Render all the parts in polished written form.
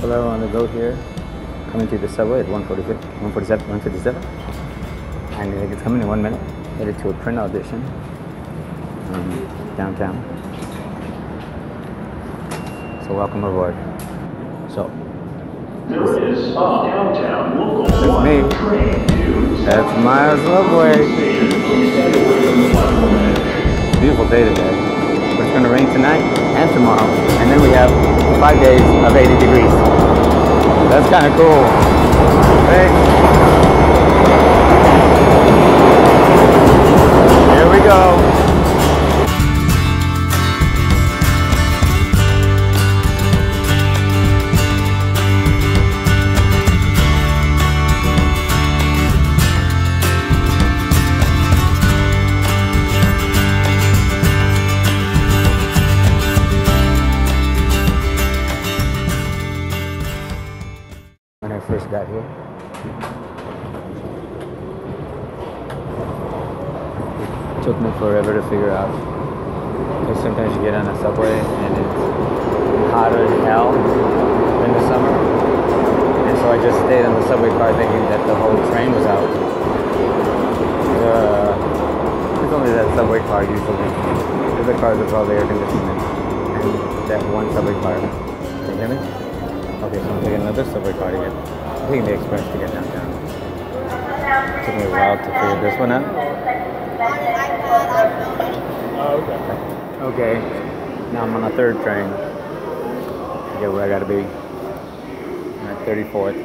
people are on the go here, coming to the subway at 1:57, and I think it's coming in 1 minute. Headed to a print audition downtown. So welcome aboard. So There is a downtown local that's me. That's my subway. Beautiful day today. But it's gonna rain tonight and tomorrow, and then we have 5 days of 80 degrees. That's kind of cool. Hey. Here we go. When I first got here, it took me forever to figure out. Because sometimes you get on a subway and it's hotter as hell in the summer, and so I just stayed on the subway car thinking that the whole train was out. It's only that subway car usually. The other cars are probably air conditioning, and that one subway car. Can you hear me? Okay, so I'm taking another subway car to get, I'm taking the express to get downtown. It took me a while to figure this one out. Oh, okay. Okay, now I'm on a third train to get where I gotta be. I'm at 34th.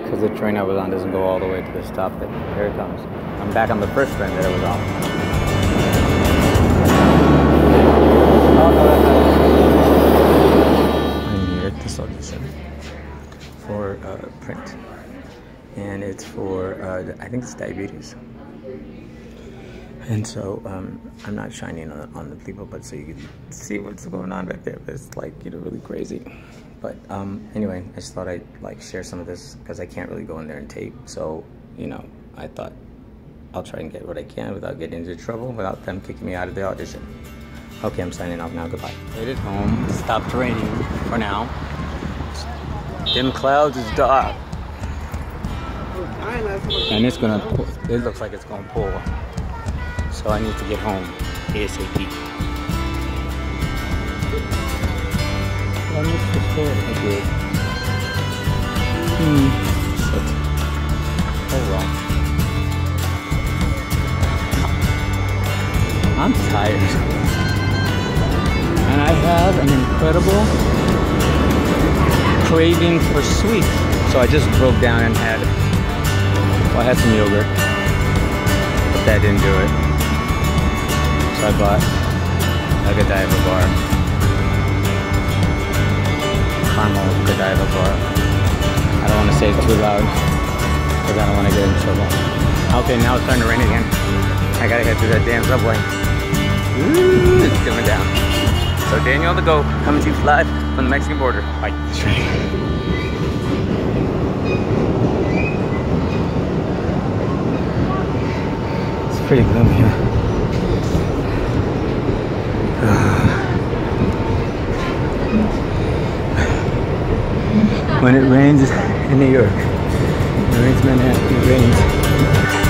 Because the train I was on doesn't go all the way to the stop. Here it comes. I'm back on the first train that I was on. Oh, no, that's not it. This audition for print, and it's for I think it's diabetes, and so I'm not shining on the people, but so you can see what's going on right there. It's like, you know, really crazy. But anyway, I just thought I'd like share some of this because I can't really go in there and tape, so you know, I thought I'll try and get what I can without getting into trouble, without them kicking me out of the audition. Okay, I'm signing off now. Goodbye. Made it home. Stopped raining for now. Dim clouds is dark. And it's gonna pull. It looks like it's gonna pull. So I need to get home ASAP. I missed the store. I did. Shit. Oh well. I'm tired. And I have an incredible craving for sweets. So I just broke down and had, well, I had some yogurt, but that didn't do it. So I bought a Godiva bar, caramel Godiva bar. I don't want to say it too loud because I don't want to get in trouble. Okay, now it's starting to rain again. I gotta head through that damn subway. Ooh, it's coming down. So Daniel on the go, coming to you live from the Mexican border. Bye. It's pretty gloomy here. When it rains in New York, it rains in Manhattan, it rains.